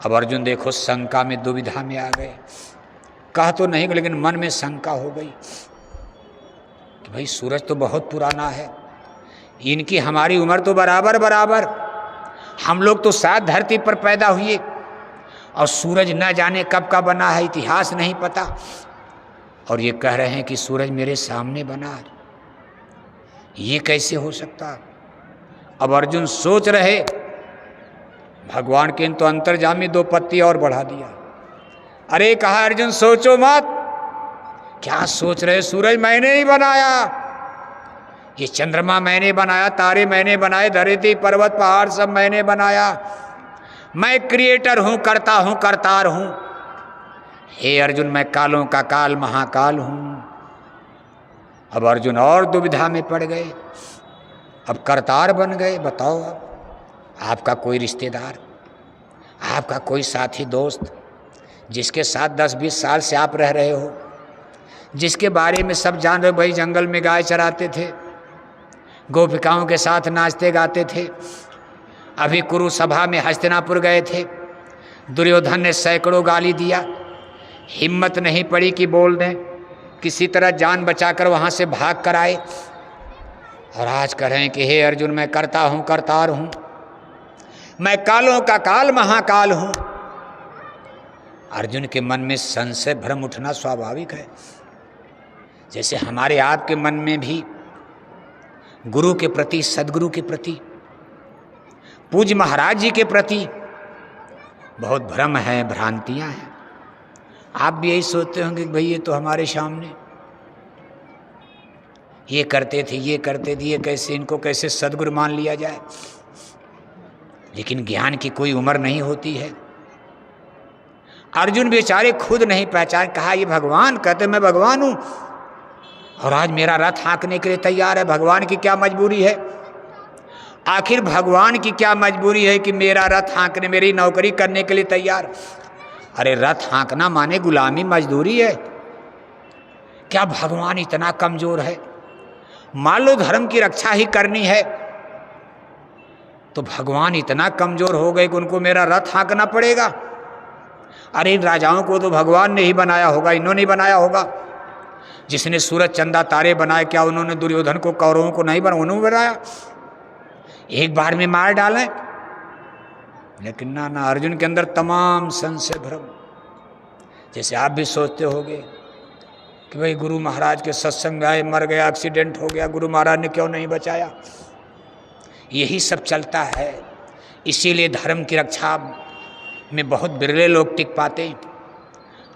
अब अर्जुन देखो शंका में, दुविधा में आ गए। कहा तो नहीं, लेकिन मन में शंका हो गई कि भाई सूरज तो बहुत पुराना है, इनकी हमारी उम्र तो बराबर बराबर, हम लोग तो साथ धरती पर पैदा हुए, और सूरज न जाने कब का बना है, इतिहास नहीं पता, और ये कह रहे हैं कि सूरज मेरे सामने बना है, ये कैसे हो सकता। अब अर्जुन सोच रहे, भगवान के तो अंतर्जामी 2 पत्ती और बढ़ा दिया। अरे कहा अर्जुन सोचो मत। क्या सोच रहे, सूरज मैंने ही बनाया, ये चंद्रमा मैंने बनाया, तारे मैंने बनाए, धरती पर्वत पहाड़ सब मैंने बनाया, मैं क्रिएटर हूं, करता हूं, करतार हूं। हे अर्जुन मैं कालों का काल महाकाल हूं। अब अर्जुन और दुविधा में पड़ गए, अब करतार बन गए। बताओ, अब आपका कोई रिश्तेदार, आपका कोई साथी दोस्त, जिसके साथ 10-20 साल से आप रह रहे हो, जिसके बारे में सब जान रहे, भाई जंगल में गाय चराते थे, गोपिकाओं के साथ नाचते गाते थे, अभी कुरु सभा में हस्तिनापुर गए थे, दुर्योधन ने सैकड़ों गाली दिया, हिम्मत नहीं पड़ी कि बोल दें, किसी तरह जान बचाकर वहाँ से भाग कर आए, और आज कह रहे हैं कि हे अर्जुन मैं करता हूँ, करतार हूँ, मैं कालों का काल महाकाल हूँ। अर्जुन के मन में संशय भ्रम उठना स्वाभाविक है। जैसे हमारे आपके मन में भी गुरु के प्रति, सदगुरु के प्रति, पूज्य महाराज जी के प्रति बहुत भ्रम है, भ्रांतियां हैं। आप भी यही सोचते होंगे कि भाई ये तो हमारे सामने ये करते थे, ये करते थे, ये कैसे, इनको कैसे सदगुरु मान लिया जाए। लेकिन ज्ञान की कोई उम्र नहीं होती है। अर्जुन बेचारे खुद नहीं पहचान, कहा ये भगवान, कहते मैं भगवान हूं, और आज मेरा रथ हाँकने के लिए तैयार है। भगवान की क्या मजबूरी है? आखिर भगवान की क्या मजबूरी है कि मेरा रथ हाँकने, मेरी नौकरी करने के लिए तैयार? अरे रथ हाँकना माने गुलामी, मजदूरी है। क्या भगवान इतना कमजोर है? मान लो धर्म की रक्षा ही करनी है, तो भगवान इतना कमजोर हो गए कि उनको मेरा रथ हाँकना पड़ेगा? अरे इन राजाओं को तो भगवान ने ही बनाया होगा, इन्होंने ही बनाया होगा। जिसने सूरज चंदा तारे बनाए, क्या उन्होंने दुर्योधन को, कौरवों को नहीं बनाया? उन्होंने बनाया, एक बार में मार डालें। लेकिन ना, अर्जुन के अंदर तमाम संशय भ्रम। जैसे आप भी सोचते होंगे कि भाई गुरु महाराज के सत्संग आए, मर गया, एक्सीडेंट हो गया, गुरु महाराज ने क्यों नहीं बचाया? यही सब चलता है। इसीलिए धर्म की रक्षा में बहुत बिरले लोग टिक पाते।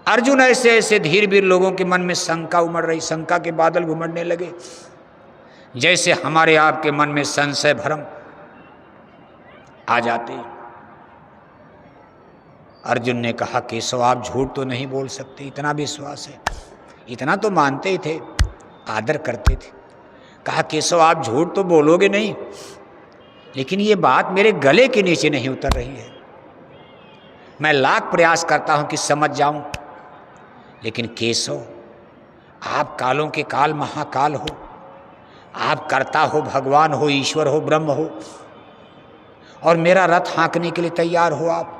अर्जुन ऐसे ऐसे धीर वीर लोगों के मन में शंका उमड़ रही, शंका के बादल घुमड़ने लगे, जैसे हमारे आपके मन में संशय भ्रम आ जाते। अर्जुन ने कहा केशव आप झूठ तो नहीं बोल सकते, इतना विश्वास है, इतना तो मानते ही थे, आदर करते थे। कहा केशव आप झूठ तो बोलोगे नहीं, लेकिन ये बात मेरे गले के नीचे नहीं उतर रही है। मैं लाख प्रयास करता हूं कि समझ जाऊं, लेकिन केशव आप कालों के काल महाकाल हो, आप कर्ता हो, भगवान हो, ईश्वर हो, ब्रह्म हो, और मेरा रथ हाँकने के लिए तैयार हो आप।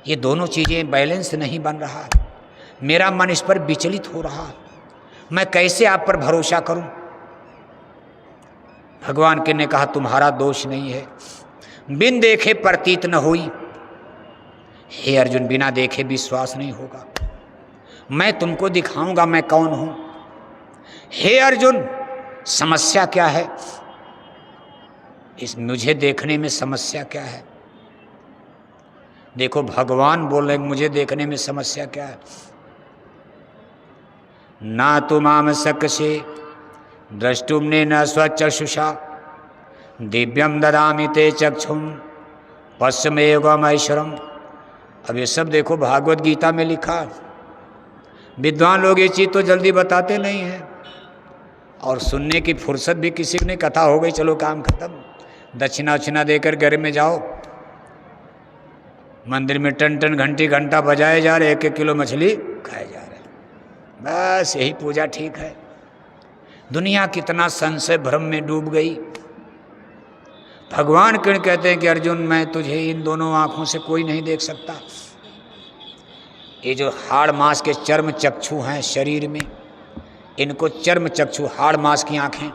ये दोनों चीजें बैलेंस नहीं बन रहा, मेरा मन इस पर विचलित हो रहा, मैं कैसे आप पर भरोसा करूं? भगवान के ने कहा तुम्हारा दोष नहीं है, बिन देखे प्रतीत न होई। हे अर्जुन बिना देखे विश्वास नहीं होगा, मैं तुमको दिखाऊंगा मैं कौन हूं। हे अर्जुन समस्या क्या है? इस मुझे देखने में समस्या क्या है? देखो भगवान बोल रहे मुझे देखने में समस्या क्या है? ना तो माम सकसे द्रष्टुमने न स्वचक्षुषा दिव्यम ददामि ते चक्षुम पश्चिमेवम ऐश्वरम। अब ये सब देखो भागवत गीता में लिखा। विद्वान लोग ये चीज़ तो जल्दी बताते नहीं हैं, और सुनने की फुर्सत भी किसी ने, कथा हो गई चलो काम खत्म, दक्षिणा उछिना देकर घर में जाओ, मंदिर में टन टन घंटी घंटा बजाए जा रहे, 1-1 किलो मछली खाए जा रहे, बस यही पूजा ठीक है। दुनिया कितना संशय भ्रम में डूब गई। भगवान कृष्ण कहते हैं कि अर्जुन मैं तुझे इन दोनों आँखों से कोई नहीं देख सकता। ये जो हाड़ मांस के चर्म चक्षु हैं शरीर में, इनको चर्म चक्षु हाड़ मांस की आँखें,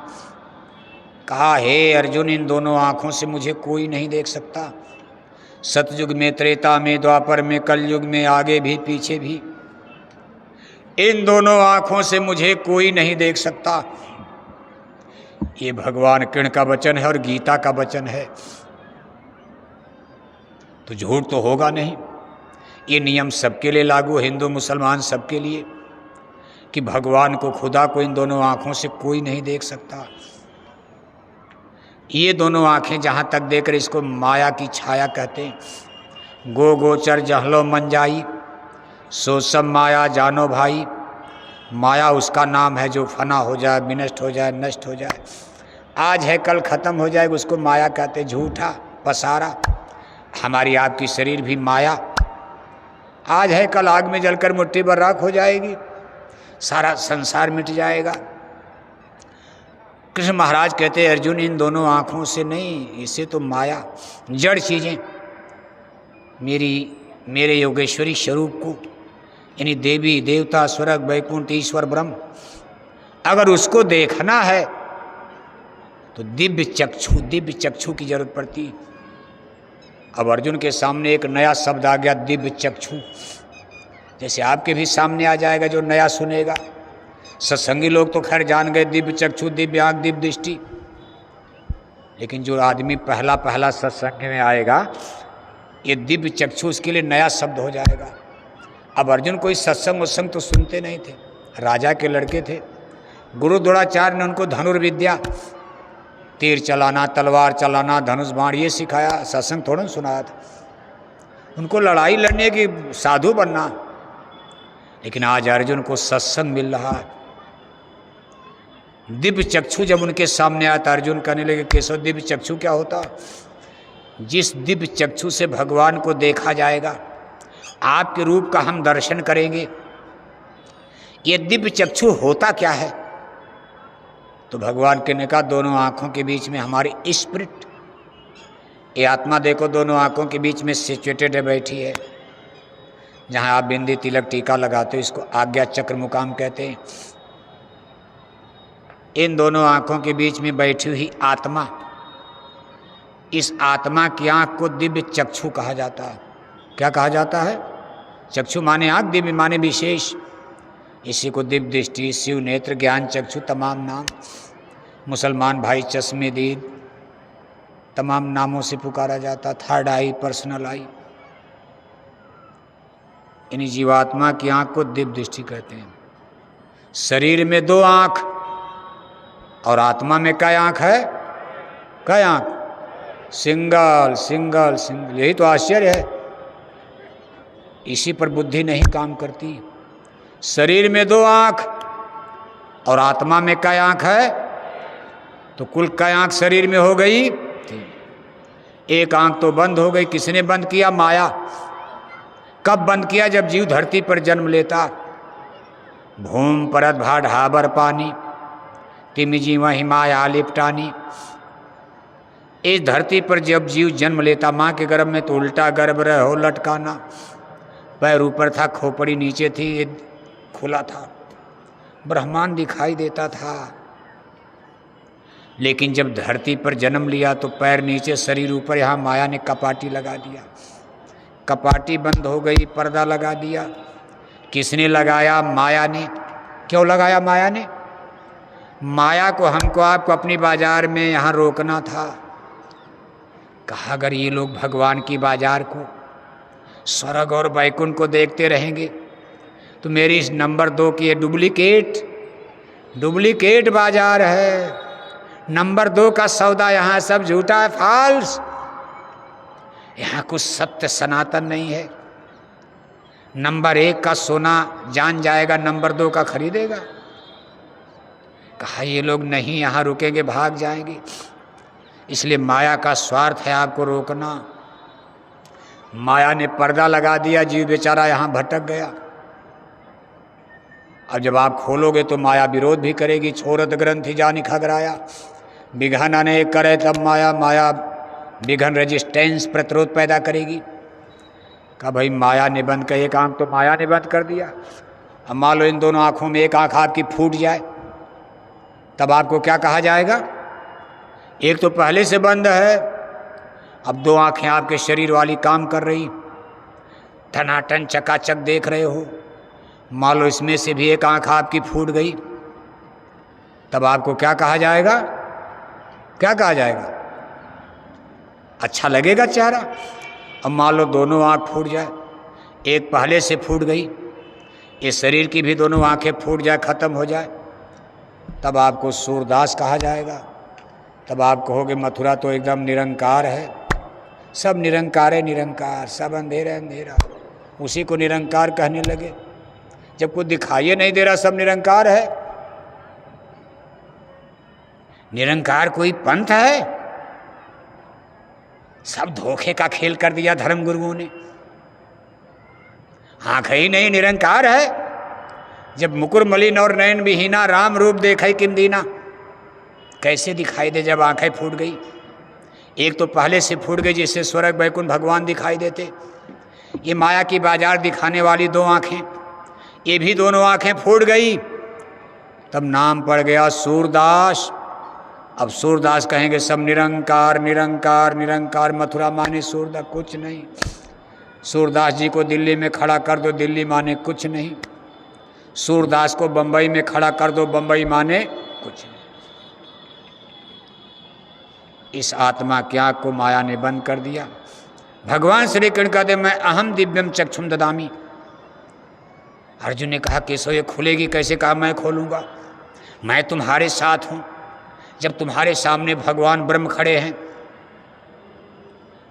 कहा हे अर्जुन इन दोनों आँखों से मुझे कोई नहीं देख सकता। सतयुग में, त्रेता में, द्वापर में, कलयुग में, आगे भी पीछे भी, इन दोनों आँखों से मुझे कोई नहीं देख सकता। ये भगवान कृष्ण का वचन है और गीता का वचन है, तो झूठ तो होगा नहीं। ये नियम सबके लिए लागू, हिंदू मुसलमान सबके लिए, कि भगवान को, खुदा को इन दोनों आँखों से कोई नहीं देख सकता। ये दोनों आँखें जहाँ तक देखकर, इसको माया की छाया कहते हैं। गो गोचर जहलो मन जाई, सो सब माया जानो भाई। माया उसका नाम है जो फना हो जाए, विनष्ट हो जाए, नष्ट हो जाए, आज है कल खत्म हो जाएगा, उसको माया कहते। झूठा पसारा। हमारी आपकी शरीर भी माया, आज है कल आग में जलकर मुट्ठी भर राख हो जाएगी, सारा संसार मिट जाएगा। कृष्ण महाराज कहते हैं अर्जुन इन दोनों आँखों से नहीं, इसे तो माया, जड़ चीज़ें, मेरे योगेश्वरी स्वरूप को, यानी देवी देवता स्वर्ग वैकुंठ ईश्वर ब्रह्म, अगर उसको देखना है तो दिव्य चक्षु की जरूरत पड़ती। अब अर्जुन के सामने एक नया शब्द आ गया, दिव्य चक्षु। जैसे आपके भी सामने आ जाएगा जो नया सुनेगा। सत्संगी लोग तो खैर जान गए दिव्य चक्षु, दिव्य आँख, दिव्य दृष्टि, लेकिन जो आदमी पहला सत्संग में आएगा, ये दिव्य चक्षु उसके लिए नया शब्द हो जाएगा। अब अर्जुन कोई सत्संग उत्संग तो सुनते नहीं थे, राजा के लड़के थे। गुरु द्रोणाचार्य ने उनको धनुर्विद्या, तीर चलाना, तलवार चलाना, धनुष बाण ये सिखाया, सत्संग थोड़ा सुनाया था। उनको लड़ाई लड़ने की, साधु बनना। लेकिन आज अर्जुन को सत्संग मिल रहा है। दिव्य चक्षु जब उनके सामने आया तो अर्जुन कहने लगे केशव दिव्य चक्षु क्या होता? जिस दिव्य चक्षु से भगवान को देखा जाएगा, आपके रूप का हम दर्शन करेंगे, ये दिव्य चक्षु होता क्या है? तो भगवान के ने कहा दोनों आँखों के बीच में हमारी स्पिरिट, ये आत्मा देखो दोनों आँखों के बीच में सिचुएटेड है, बैठी है। जहाँ आप बिंदी तिलक टीका लगाते हो इसको आज्ञा चक्र मुकाम कहते हैं। इन दोनों आँखों के बीच में बैठी हुई आत्मा, इस आत्मा की आँख को दिव्य चक्षु कहा जाता है। क्या कहा जाता है? चक्षु माने आँख, दिव्य माने विशेष। इसी को दिव्य दृष्टि, शिव नेत्र, ज्ञान चक्षु तमाम नाम, मुसलमान भाई चश्मेदीद तमाम नामों से पुकारा जाता। Third I, personal I. इन जीवात्मा की आँख को दिव्य दृष्टि कहते हैं। शरीर में दो आँख और आत्मा में क्या आँख है? क्या आँख? Single single single. यही तो आश्चर्य है, इसी पर बुद्धि नहीं काम करती। शरीर में दो आँख और आत्मा में क्या आँख है? तो कुल क्या आँख शरीर में हो गई? एक आँख तो बंद हो गई। किसने बंद किया? माया। कब बंद किया? जब जीव धरती पर जन्म लेता। भूम परत भा ढाबर पानी, तिमि जीव हिमाया लिपटानी। इस धरती पर जब जीव जन्म लेता, माँ के गर्भ में तो उल्टा गर्भ रहो लटकाना, पैर ऊपर था, खोपड़ी नीचे थी, ये खुला था, ब्रह्मांड दिखाई देता था। लेकिन जब धरती पर जन्म लिया तो पैर नीचे शरीर ऊपर, यहाँ माया ने कपाटी लगा दिया। कपाटी बंद हो गई, पर्दा लगा दिया। किसने लगाया? माया ने। क्यों लगाया माया ने? माया को हमको आपको अपनी बाजार में यहाँ रोकना था। कहा अगर ये लोग भगवान की बाजार को, स्वर्ग और वैकुंठ को देखते रहेंगे तो मेरी इस नंबर 2 की डुप्लीकेट बाजार है। नंबर 2 का सौदा यहाँ सब झूठा है, फाल्स। यहाँ कुछ सत्य सनातन नहीं है। नंबर 1 का सोना जान जाएगा, नंबर 2 का खरीदेगा? कहा ये लोग नहीं यहाँ रुकेंगे, भाग जाएंगे। इसलिए माया का स्वार्थ है आपको रोकना। माया ने पर्दा लगा दिया, जीव बेचारा यहाँ भटक गया। अब जब आप खोलोगे तो माया विरोध भी करेगी। छोरत ग्रंथि जानि खगराया, बिघाना ने करे तब माया, माया विघन रेजिस्टेंस प्रतिरोध पैदा करेगी। कहा भाई माया ने बंद कर, एक आँख तो माया ने बंद कर दिया, अब मान लो इन दोनों आँखों में एक आँख आपकी फूट जाए, तब आपको क्या कहा जाएगा? एक तो पहले से बंद है, अब दो आँखें आपके शरीर वाली काम कर रही, टनाटन चकाचक देख रहे हो। मान लो इसमें से भी एक आँख आपकी फूट गई, तब आपको क्या कहा जाएगा? क्या कहा जाएगा? अच्छा लगेगा चेहरा? अब मान लो दोनों आँख फूट जाए, एक पहले से फूट गई, ये शरीर की भी दोनों आँखें फूट जाए, खत्म हो जाए, तब आपको सूरदास कहा जाएगा। तब आप कहोगे मथुरा तो एकदम निरंकार है, सब निरंकार है, निरंकार, सब अंधेरा अंधेरा, उसी को निरंकार कहने लगे। जब कुछ दिखाई नहीं दे रहा, सब निरंकार है। निरंकार कोई पंथ है? सब धोखे का खेल कर दिया धर्म गुरुओं ने। आँख ही नहीं, निरंकार है। जब मुकुर मलिन और नयन विहीना, राम रूप देखे किम दीना, कैसे दिखाई दे जब आंखें फूट गई? एक तो पहले से फूट गई, जिससे स्वर्ग वैकुंठ भगवान दिखाई देते। ये माया की बाजार दिखाने वाली दो आंखें, ये भी दोनों आंखें फूट गई, तब नाम पड़ गया सूरदास। अब सूरदास कहेंगे सब निरंकार निरंकार निरंकार, मथुरा माने सूरदास कुछ नहीं। सूरदास जी को दिल्ली में खड़ा कर दो, दिल्ली माने कुछ नहीं। सूरदास को बंबई में खड़ा कर दो, बंबई माने कुछ नहीं। इस आत्मा की आँख को माया ने बंद कर दिया। भगवान श्री कृष्ण कहते मैं अहम दिव्यम चक्षुम ददामी। अर्जुन ने कहा केशव ये खुलेगी कैसे? कहा मैं खोलूँगा, मैं तुम्हारे साथ हूँ। जब तुम्हारे सामने भगवान ब्रह्म खड़े हैं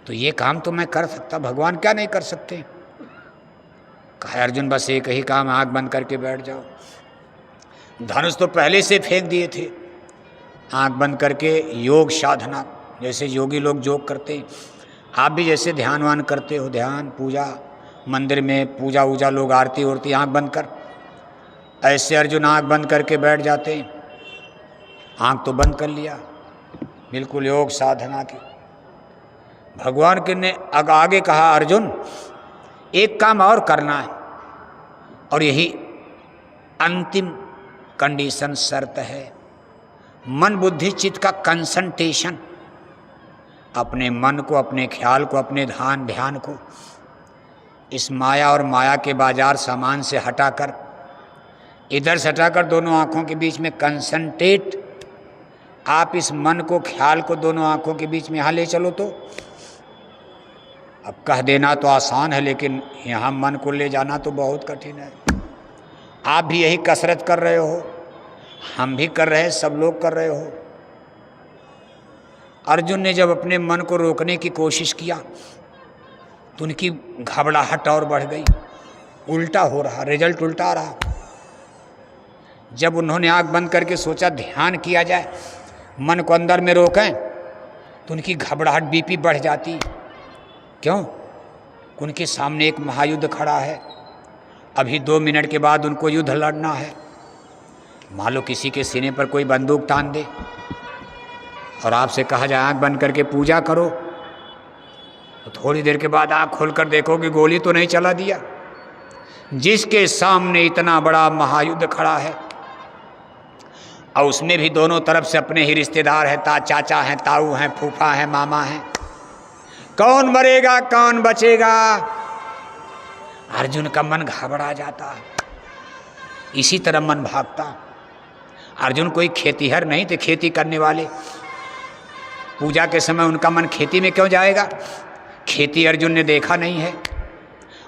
तो ये काम तो मैं कर सकता, भगवान क्या नहीं कर सकते? कहा अर्जुन बस एक ही काम, आँख बंद करके बैठ जाओ। धनुष तो पहले से फेंक दिए थे, आँख बंद करके योग साधना, जैसे योगी लोग योग करते हैं, आप भी जैसे ध्यानवान करते हो, ध्यान पूजा, मंदिर में पूजा वूजा लोग आरती उरती आँख बंद कर, ऐसे अर्जुन आँख बंद करके बैठ जाते हैं। आँख तो बंद कर लिया, बिल्कुल योग साधना की। भगवान के ने आगे कहा अर्जुन एक काम और करना है, और यही अंतिम कंडीशन शर्त है, मन बुद्धि चित्त का कंसंट्रेशन। अपने मन को, अपने ख्याल को, अपने ध्यान को इस माया और माया के बाजार सामान से हटाकर, इधर से हटाकर दोनों आँखों के बीच में कंसंट्रेट, आप इस मन को, ख्याल को दोनों आँखों के बीच में यहाँ ले चलो। तो अब कह देना तो आसान है, लेकिन यहाँ मन को ले जाना तो बहुत कठिन है। आप भी यही कसरत कर रहे हो, हम भी कर रहे हैं, सब लोग कर रहे हो। अर्जुन ने जब अपने मन को रोकने की कोशिश किया तो उनकी घबराहट और बढ़ गई, उल्टा हो रहा, रिजल्ट उल्टा आ रहा। जब उन्होंने आँख बंद करके सोचा ध्यान किया जाए, मन को अंदर में रोकें, तो उनकी घबराहट बीपी बढ़ जाती। क्यों? उनके सामने एक महायुद्ध खड़ा है, अभी 2 मिनट के बाद उनको युद्ध लड़ना है। मान लो किसी के सीने पर कोई बंदूक तान दे और आपसे कहा जाए आँख बंद करके पूजा करो, तो थोड़ी देर के बाद आँख खोलकर देखोगे गोली तो नहीं चला दिया। जिसके सामने इतना बड़ा महायुद्ध खड़ा है और उसमें भी दोनों तरफ से अपने ही रिश्तेदार हैं, चाचा हैं, ताऊ हैं, फूफा हैं, मामा हैं, कौन मरेगा कौन बचेगा? अर्जुन का मन घबरा जाता, इसी तरह मन भागता। अर्जुन कोई खेतीहर नहीं थे, खेती करने वाले। पूजा के समय उनका मन खेती में क्यों जाएगा? खेती अर्जुन ने देखा नहीं है।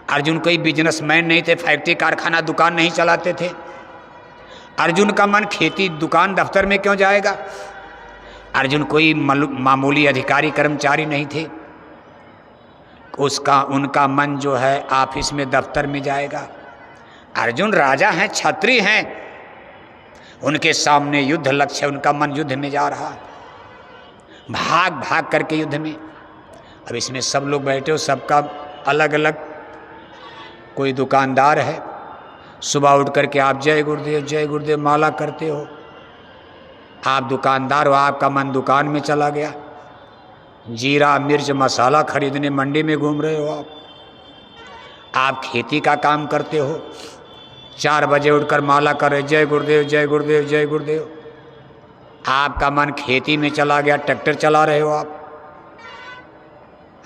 अर्जुन कोई बिजनेसमैन नहीं थे, फैक्ट्री कारखाना दुकान नहीं चलाते थे। अर्जुन का मन खेती दुकान दफ्तर में क्यों जाएगा? अर्जुन कोई मामूली अधिकारी कर्मचारी नहीं थे, उनका मन जो है ऑफिस में दफ्तर में जाएगा। अर्जुन राजा हैं, क्षत्रिय हैं, उनके सामने युद्ध लक्ष्य, उनका मन युद्ध में जा रहा, भाग भाग करके युद्ध में। अब इसमें सब लोग बैठे हो, सबका अलग अलग, कोई दुकानदार है, सुबह उठ करके आप जय गुरुदेव माला करते हो, आप दुकानदार हो, आपका मन दुकान में चला गया। जीरा मिर्च मसाला खरीदने मंडी में घूम रहे हो आप खेती का काम करते हो, 4 बजे उठकर माला कर रहे जय गुरुदेव जय गुरुदेव जय गुरुदेव। आपका मन खेती में चला गया, ट्रैक्टर चला रहे हो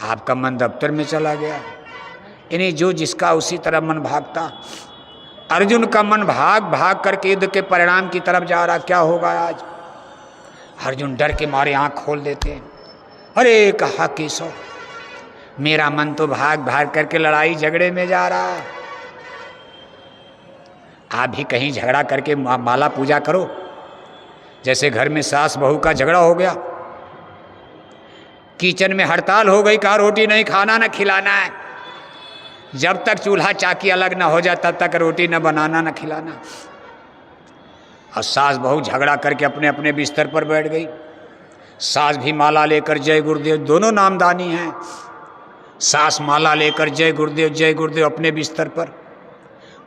आपका मन दफ्तर में चला गया। यानी जो जिसका उसी तरह मन भागता। अर्जुन का मन भाग भाग करके युद्ध के परिणाम की तरफ जा रहा। क्या होगा आज? अर्जुन डर के मारे आंख खोल देते हैं। अरे कहा केशव, मेरा मन तो भाग भाग करके लड़ाई झगड़े में जा रहा है। आप भी कहीं झगड़ा करके माला पूजा करो। जैसे घर में सास बहू का झगड़ा हो गया, किचन में हड़ताल हो गई, कहा रोटी नहीं खाना न खिलाना है। जब तक चूल्हा चाकी अलग ना हो जाए तब तक रोटी न बनाना न खिलाना। और सास बहू झगड़ा करके अपने अपने बिस्तर पर बैठ गई। सास भी माला लेकर जय गुरुदेव, दोनों नामदानी हैं। सास माला लेकर जय गुरुदेव अपने बिस्तर पर,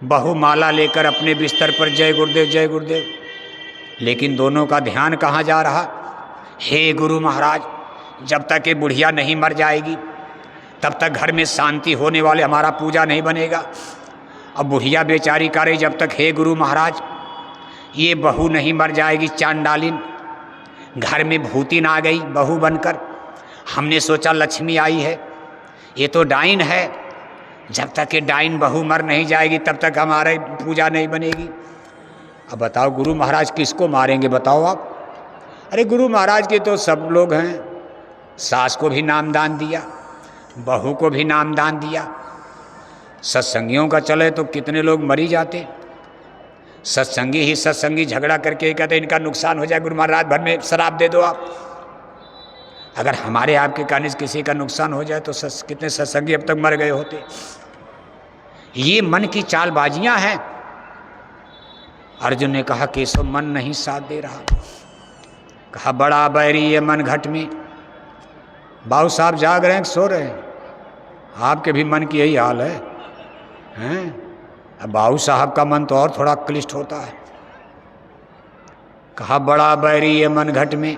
बहू माला लेकर अपने बिस्तर पर जय गुरुदेव। लेकिन दोनों का ध्यान कहाँ जा रहा? हे गुरु महाराज, जब तक ये बुढ़िया नहीं मर जाएगी तब तक घर में शांति होने वाले, हमारा पूजा नहीं बनेगा। अब बुढ़िया बेचारी करे जब तक, हे गुरु महाराज ये बहू नहीं मर जाएगी चांडालिन, घर में भूतिन आ गई बहू बनकर। हमने सोचा लक्ष्मी आई है, ये तो डाइन है। जब तक ये डाइन बहू मर नहीं जाएगी तब तक हमारी पूजा नहीं बनेगी। अब बताओ गुरु महाराज किसको मारेंगे बताओ आप? अरे गुरु महाराज के तो सब लोग हैं। सास को भी नामदान दिया, बहू को भी नामदान दिया। सत्संगियों का चले तो कितने लोग मरी जाते। सत्संगी ही सत्संगी झगड़ा करके कहते इनका नुकसान हो जाए, गुरु महाराज भर में शराब दे दो आप। अगर हमारे आपके कहने से किसी का नुकसान हो जाए तो कितने सत्संगी अब तक मर गए होते। ये मन की चालबाजियां हैं। अर्जुन ने कहा केशव मन नहीं साथ दे रहा। कहा बड़ा बैरी ये मन घट में। बाबू साहब जाग रहे हैं सो रहे हैं? आपके भी मन की यही हाल है हैं? अब बाबू साहब का मन तो और थोड़ा क्लिष्ट होता है। कहा बड़ा बैरी ये मन घट में,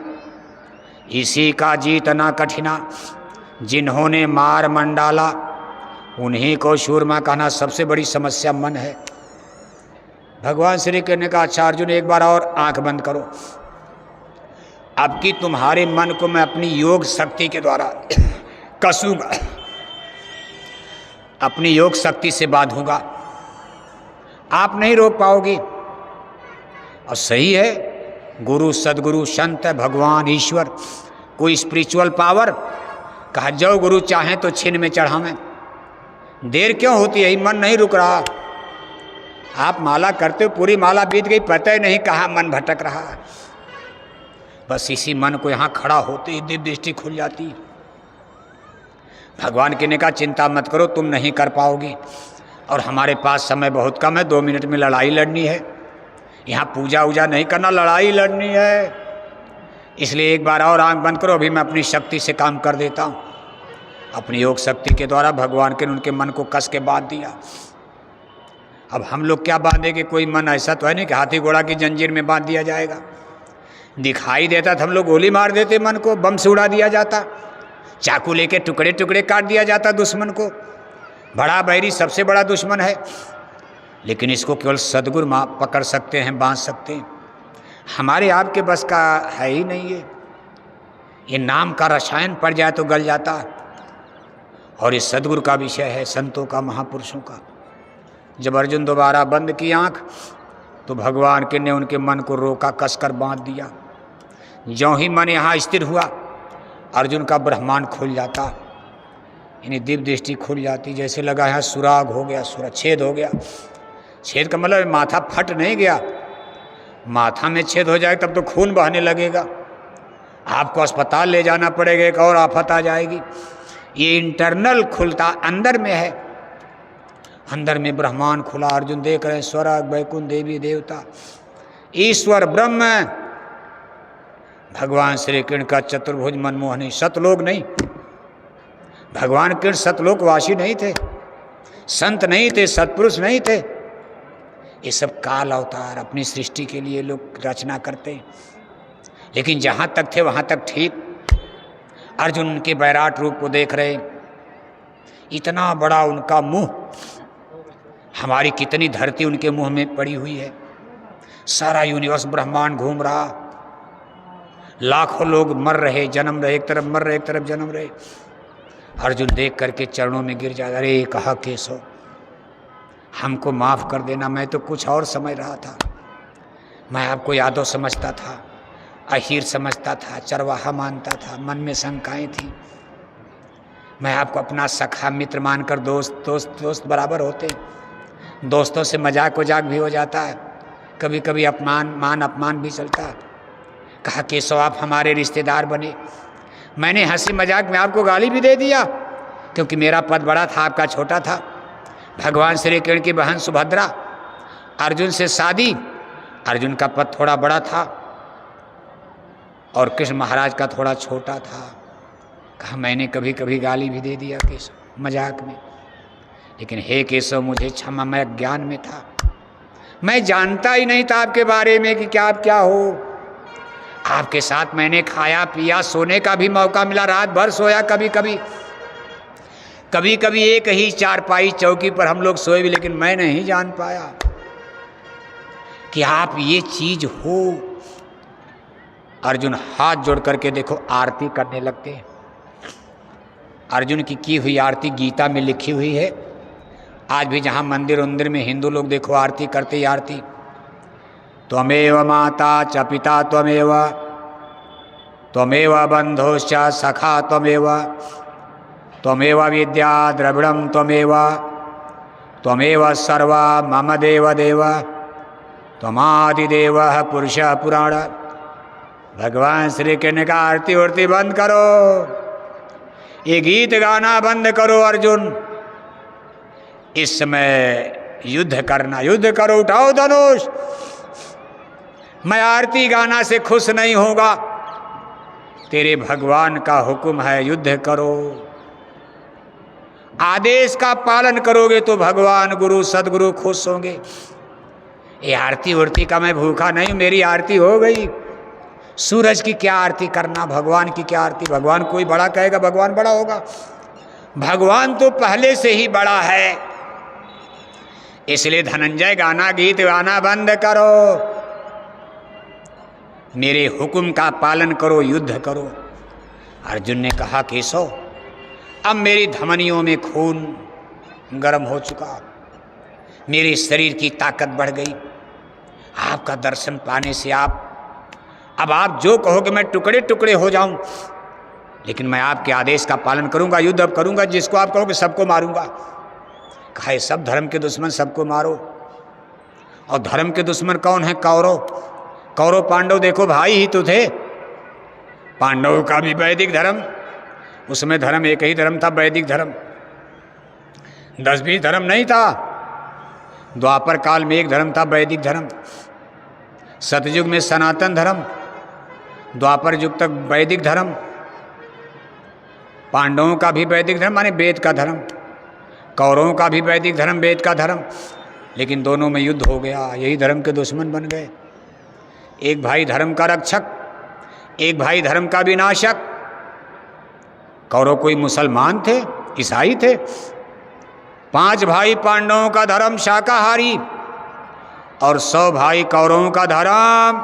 इसी का जीतना कठिना, जिन्होंने मार मन डाला उन्हीं को शूरमा कहना। सबसे बड़ी समस्या मन है। भगवान श्री कृष्ण ने कहा अच्छा अर्जुन एक बार और आंख बंद करो। अब की तुम्हारे मन को मैं अपनी योग शक्ति के द्वारा कसूंगा, अपनी योग शक्ति से बांधूंगा। आप नहीं रोक पाओगे। और सही है, गुरु सदगुरु संत भगवान ईश्वर कोई स्पिरिचुअल पावर। कहा जो गुरु चाहें तो छिन में चढ़ावें। देर क्यों होती है? मन नहीं रुक रहा। आप माला करते हो, पूरी माला बीत गई, पता ही नहीं कहाँ मन भटक रहा है। बस इसी मन को यहाँ खड़ा होते ही दिव्य दृष्टि खुल जाती। भगवान के ने कहा चिंता मत करो, तुम नहीं कर पाओगे और हमारे पास समय बहुत कम है। 2 मिनट में लड़ाई लड़नी है। यहाँ पूजा वूजा नहीं करना, लड़ाई लड़नी है। इसलिए एक बार और आंख बंद करो। अभी मैं अपनी शक्ति से काम कर देता हूँ। अपनी योग शक्ति के द्वारा भगवान के उनके मन को कस के बांध दिया। अब हम लोग क्या बांधेंगे? कोई मन ऐसा तो है नहीं कि हाथी घोड़ा की जंजीर में बांध दिया जाएगा। दिखाई देता तो हम लोग गोली मार देते, मन को बम से उड़ा दिया जाता, चाकू लेके टुकड़े टुकड़े काट दिया जाता दुश्मन को। बड़ा बैरी सबसे बड़ा दुश्मन है। लेकिन इसको केवल सदगुरु पकड़ सकते हैं, बांध सकते हैं। हमारे आपके बस का है ही नहीं। ये नाम का रसायन पड़ जाए तो गल जाता है। और ये सदगुरु का विषय है, संतों का, महापुरुषों का। जब अर्जुन दोबारा बंद की आंख तो भगवान के ने उनके मन को रोका, कसकर बांध दिया। ज्यों ही मन यहाँ स्थिर हुआ अर्जुन का ब्रह्मांड खुल जाता, यानी दिव्य दृष्टि खुल जाती। जैसे लगा यहाँ सुराग हो गया, छेद हो गया। छेद का मतलब माथा फट नहीं गया। माथा में छेद हो जाए तब तो खून बहने लगेगा, आपको अस्पताल ले जाना पड़ेगा, एक और आफत आ जाएगी। ये इंटरनल खुलता अंदर में है। अंदर में ब्रह्मांड खुला। अर्जुन देख रहे हैं स्वर्ग वैकुंठ देवी देवता ईश्वर ब्रह्म। भगवान श्री कृष्ण का चतुर्भुज मनमोहनी, सतलोक नहीं। भगवान कृष्ण सतलोकवासी नहीं थे, संत नहीं थे, सत्पुरुष नहीं थे। ये सब काल अवतार अपनी सृष्टि के लिए लोग रचना करते हैं। लेकिन जहाँ तक थे वहाँ तक ठीक। अर्जुन उनके वैराट रूप को देख रहे, इतना बड़ा उनका मुंह, हमारी कितनी धरती उनके मुंह में पड़ी हुई है, सारा यूनिवर्स ब्रह्मांड घूम रहा, लाखों लोग मर रहे, जन्म रहे, एक तरफ मर रहे, एक तरफ जन्म रहे। अर्जुन देख करके चरणों में गिर जाता, अरे कहा केशव हमको माफ़ कर देना, मैं तो कुछ और समझ रहा था, मैं आपको यादव समझता था, अहीर समझता था, चरवाहा मानता था, मन में शंकाएं थी, मैं आपको अपना सखा मित्र मानकर दोस्त बराबर होते, दोस्तों से मजाक वजाक भी हो जाता है, कभी कभी मान अपमान भी चलता है। कहा केशव आप हमारे रिश्तेदार बने, मैंने हंसी मजाक में आपको गाली भी दे दिया क्योंकि मेरा पद बड़ा था, आपका छोटा था। भगवान श्री कृष्ण की बहन सुभद्रा, अर्जुन से शादी, अर्जुन का पद थोड़ा बड़ा था और कृष्ण महाराज का थोड़ा छोटा था। कहा मैंने कभी कभी गाली भी दे दिया केशव मजाक में, लेकिन हे केशव मुझे क्षमा, मैं ज्ञान में था, मैं जानता ही नहीं था आपके बारे में कि क्या आप क्या हो। आपके साथ मैंने खाया पिया, सोने का भी मौका मिला, रात भर सोया, कभी कभी एक ही चारपाई चौकी पर हम लोग सोए भी, लेकिन मैं नहीं जान पाया कि आप ये चीज हो। अर्जुन हाथ जोड़ करके देखो आरती करने लगते हैं। अर्जुन की हुई आरती गीता में लिखी हुई है। आज भी जहाँ मंदिर उंदिर में हिंदू लोग देखो आरती करते ही आरती, त्वमेव माता च पिता त्वमेव, त्वमेव बंधोश्च सखा त्वमेव, त्वमेव विद्या द्रविड़ं त्वमेव, त्वमेव सर्वा मम देव देव, त्वमादिदेव पुरुष पुराण। भगवान श्री कृष्ण का आरती उरती बंद करो, ये गीत गाना बंद करो। अर्जुन इस समय युद्ध करना, युद्ध करो, उठाओ धनुष। मैं आरती गाना से खुश नहीं होगा, तेरे भगवान का हुक्म है युद्ध करो। आदेश का पालन करोगे तो भगवान गुरु सदगुरु खुश होंगे। ये आरती उरती का मैं भूखा नहीं, मेरी आरती हो गई। सूरज की क्या आरती करना, भगवान की क्या आरती। भगवान कोई बड़ा कहेगा भगवान बड़ा होगा, भगवान तो पहले से ही बड़ा है। इसलिए धनंजय गाना गीत गाना बंद करो, मेरे हुक्म का पालन करो, युद्ध करो। अर्जुन ने कहा केशव अब मेरी धमनियों में खून गर्म हो चुका, मेरे शरीर की ताकत बढ़ गई, आपका दर्शन पाने से अब आप जो कहोगे मैं टुकड़े टुकड़े हो जाऊं, लेकिन मैं आपके आदेश का पालन करूंगा, युद्ध अब करूंगा, जिसको आप कहोगे सबको मारूंगा। कहा सब धर्म के दुश्मन सबको मारो। और धर्म के दुश्मन कौन है? कौरव। कौरव पांडव देखो भाई ही तो थे। पांडवों का भी वैदिक धर्म, उसमें धर्म एक ही धर्म था, वैदिक धर्म। 10-20 धर्म नहीं था। द्वापर काल में एक धर्म था, वैदिक धर्म। सतयुग में सनातन धर्म, द्वापर युग तक वैदिक धर्म। पांडवों का भी वैदिक धर्म माने वेद का धर्म, कौरवों का भी वैदिक धर्म वेद का धर्म। लेकिन दोनों में युद्ध हो गया, यही धर्म के दुश्मन बन गए। एक भाई धर्म का रक्षक, एक भाई धर्म का विनाशक। कौरव कोई मुसलमान थे, ईसाई थे। 5 भाई पांडवों का धर्म शाकाहारी और 100 भाई कौरवों का धर्म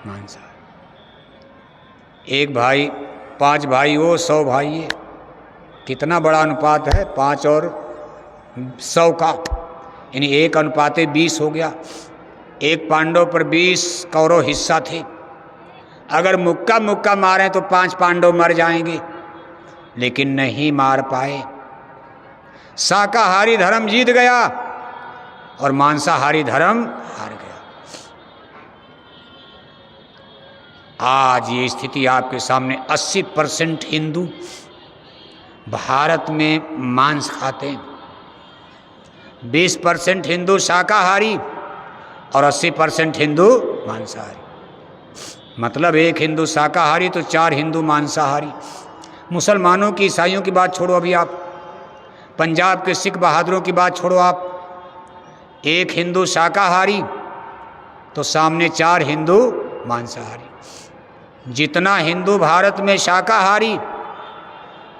मांसाहारी। एक भाई 5 भाई वो 100 भाई ये, कितना बड़ा अनुपात है 5 और 100 का, यानी 1:20 हो गया। एक पांडव पर 20 कौरव हिस्सा थे। अगर मुक्का मारें तो 5 पांडव मर जाएंगे, लेकिन नहीं मार पाए। शाकाहारी धर्म जीत गया और मांसाहारी धर्म हार गया। आज ये स्थिति आपके सामने। 80% हिंदू भारत में मांस खाते हैं, 20% हिंदू शाकाहारी और 80% हिंदू मांसाहारी। मतलब एक हिंदू शाकाहारी तो 4 हिंदू मांसाहारी। मुसलमानों की, ईसाइयों की बात छोड़ो, अभी आप पंजाब के सिख बहादुरों की बात छोड़ो, आप एक हिंदू शाकाहारी तो सामने 4 हिंदू मांसाहारी। जितना हिंदू भारत में शाकाहारी,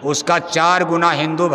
उसका 4 गुना हिंदू